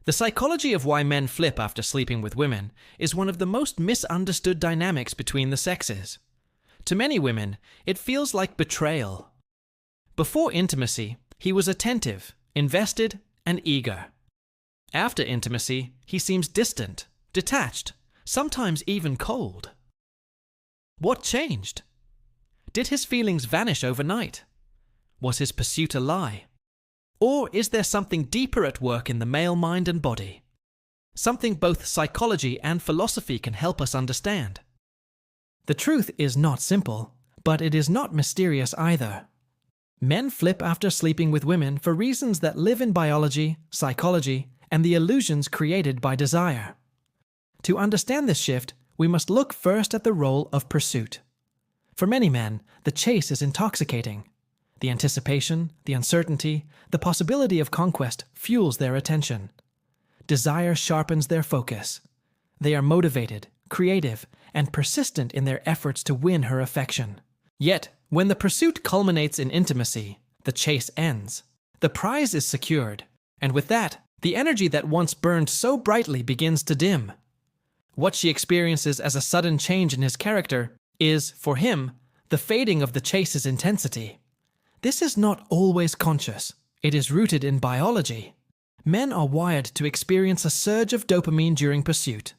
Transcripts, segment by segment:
The psychology of why men flip after sleeping with women is one of the most misunderstood dynamics between the sexes. To many women, it feels like betrayal. Before intimacy, he was attentive, invested, and eager. After intimacy, he seems distant, detached, sometimes even cold. What changed? Did his feelings vanish overnight? Was his pursuit a lie? Or is there something deeper at work in the male mind and body? Something both psychology and philosophy can help us understand. The truth is not simple, but it is not mysterious either. Men flip after sleeping with women for reasons that live in biology, psychology, and the illusions created by desire. To understand this shift, we must look first at the role of pursuit. For many men, the chase is intoxicating. The anticipation, the uncertainty, the possibility of conquest fuels their attention. Desire sharpens their focus. They are motivated, creative, and persistent in their efforts to win her affection. Yet, when the pursuit culminates in intimacy, the chase ends. The prize is secured, and with that, the energy that once burned so brightly begins to dim. What she experiences as a sudden change in his character is, for him, the fading of the chase's intensity. This is not always conscious. It is rooted in biology. Men are wired to experience a surge of dopamine during pursuit.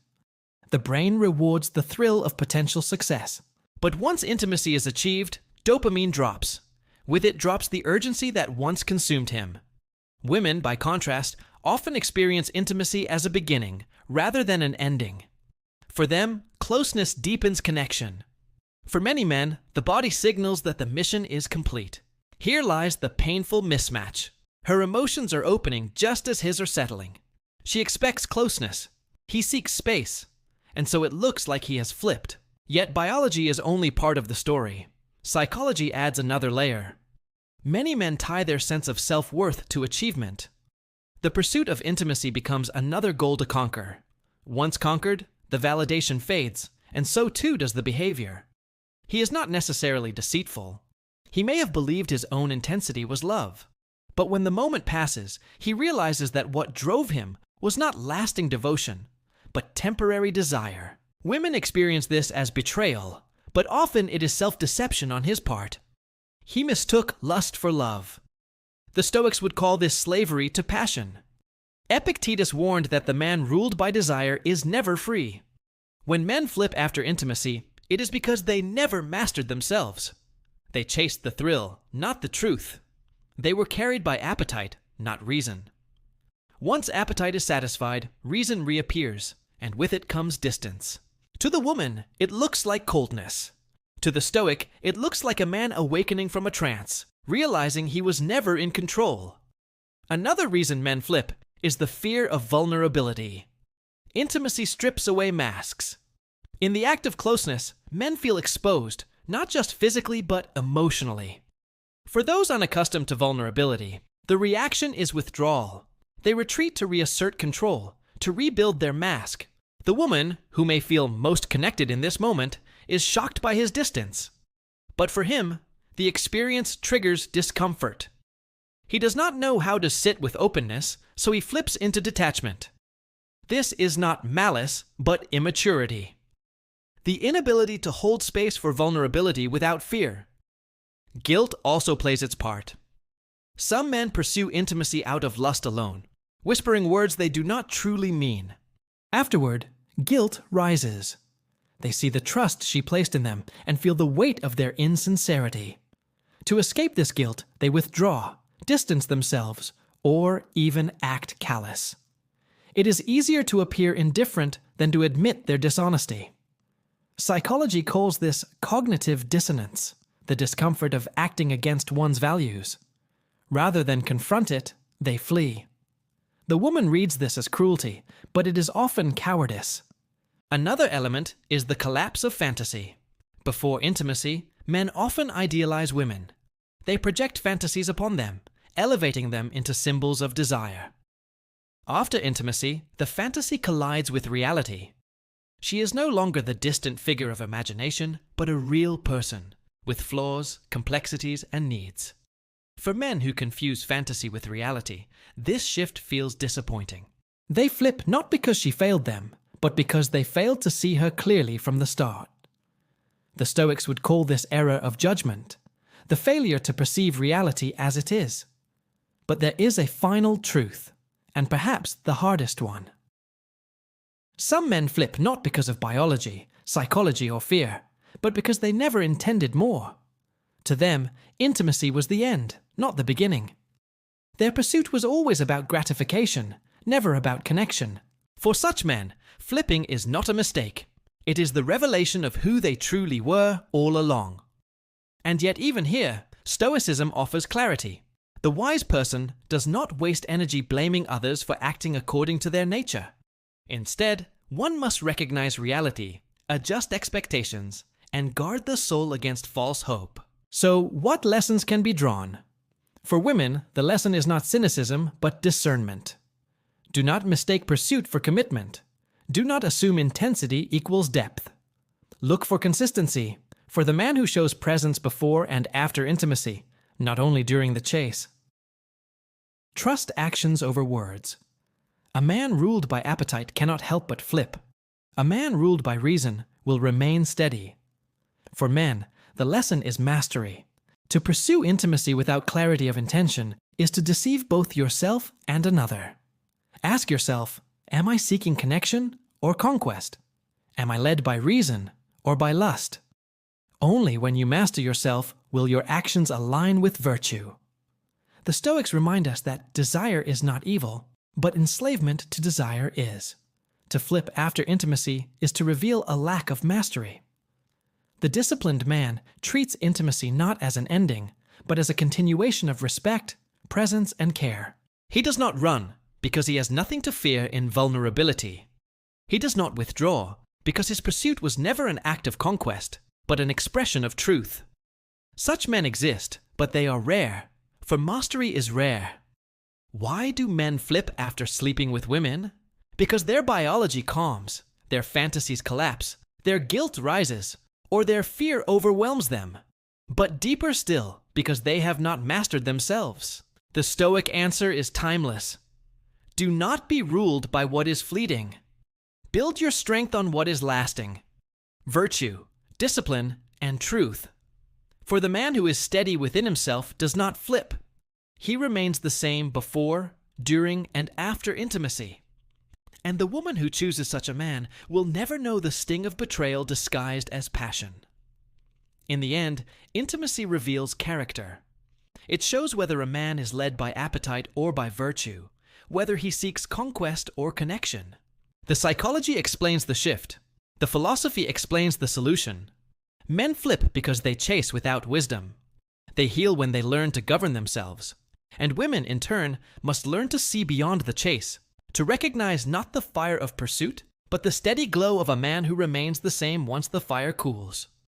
The brain rewards the thrill of potential success. But once intimacy is achieved, dopamine drops. With it drops the urgency that once consumed him. Women, by contrast, often experience intimacy as a beginning, rather than an ending. For them, closeness deepens connection. For many men, the body signals that the mission is complete. Here lies the painful mismatch. Her emotions are opening just as his are settling. She expects closeness. He seeks space. And so it looks like he has flipped. Yet biology is only part of the story. Psychology adds another layer. Many men tie their sense of self-worth to achievement. The pursuit of intimacy becomes another goal to conquer. Once conquered, the validation fades, and so too does the behavior. He is not necessarily deceitful. He may have believed his own intensity was love. But when the moment passes, he realizes that what drove him was not lasting devotion, but temporary desire. Women experience this as betrayal, but often it is self-deception on his part. He mistook lust for love. The Stoics would call this slavery to passion. Epictetus warned that the man ruled by desire is never free. When men flip after intimacy, it is because they never mastered themselves. They chased the thrill, not the truth. They were carried by appetite, not reason. Once appetite is satisfied, reason reappears, and with it comes distance. To the woman, it looks like coldness. To the Stoic, it looks like a man awakening from a trance, realizing he was never in control. Another reason men flip is the fear of vulnerability. Intimacy strips away masks. In the act of closeness, men feel exposed, not just physically but emotionally. For those unaccustomed to vulnerability, the reaction is withdrawal. They retreat to reassert control, to rebuild their mask. The woman, who may feel most connected in this moment, is shocked by his distance. But for him, the experience triggers discomfort. He does not know how to sit with openness, so he flips into detachment. This is not malice, but immaturity. The inability to hold space for vulnerability without fear. Guilt also plays its part. Some men pursue intimacy out of lust alone, whispering words they do not truly mean. Afterward, guilt rises. They see the trust she placed in them and feel the weight of their insincerity. To escape this guilt, they withdraw, distance themselves, or even act callous. It is easier to appear indifferent than to admit their dishonesty. Psychology calls this cognitive dissonance, the discomfort of acting against one's values. Rather than confront it, they flee. The woman reads this as cruelty, but it is often cowardice. Another element is the collapse of fantasy. Before intimacy, men often idealize women. They project fantasies upon them, elevating them into symbols of desire. After intimacy, the fantasy collides with reality. She is no longer the distant figure of imagination, but a real person, with flaws, complexities, and needs. For men who confuse fantasy with reality, this shift feels disappointing. They flip not because she failed them, but because they failed to see her clearly from the start. The Stoics would call this error of judgment, the failure to perceive reality as it is. But there is a final truth, and perhaps the hardest one. Some men flip not because of biology, psychology, or fear, but because they never intended more. To them, intimacy was the end, not the beginning. Their pursuit was always about gratification, never about connection. For such men, flipping is not a mistake. It is the revelation of who they truly were all along. And yet even here, Stoicism offers clarity. The wise person does not waste energy blaming others for acting according to their nature. Instead, one must recognize reality, adjust expectations, and guard the soul against false hope. So, what lessons can be drawn? For women, the lesson is not cynicism, but discernment. Do not mistake pursuit for commitment. Do not assume intensity equals depth. Look for consistency, for the man who shows presence before and after intimacy, not only during the chase. Trust actions over words. A man ruled by appetite cannot help but flip. A man ruled by reason will remain steady. For men, the lesson is mastery. To pursue intimacy without clarity of intention is to deceive both yourself and another. Ask yourself, am I seeking connection or conquest? Am I led by reason or by lust? Only when you master yourself will your actions align with virtue. The Stoics remind us that desire is not evil, but enslavement to desire is. To flip after intimacy is to reveal a lack of mastery. The disciplined man treats intimacy not as an ending, but as a continuation of respect, presence, and care. He does not run because he has nothing to fear in vulnerability. He does not withdraw because his pursuit was never an act of conquest, but an expression of truth. Such men exist, but they are rare, for mastery is rare. Why do men flip after sleeping with women? Because their biology calms, their fantasies collapse, their guilt rises, or their fear overwhelms them. But deeper still, because they have not mastered themselves. The Stoic answer is timeless. Do not be ruled by what is fleeting. Build your strength on what is lasting. Virtue, discipline, and truth. For the man who is steady within himself does not flip. He remains the same before, during, and after intimacy. And the woman who chooses such a man will never know the sting of betrayal disguised as passion. In the end, intimacy reveals character. It shows whether a man is led by appetite or by virtue, whether he seeks conquest or connection. The psychology explains the shift. The philosophy explains the solution. Men flip because they chase without wisdom. They heal when they learn to govern themselves. And women, in turn, must learn to see beyond the chase, to recognize not the fire of pursuit, but the steady glow of a man who remains the same once the fire cools.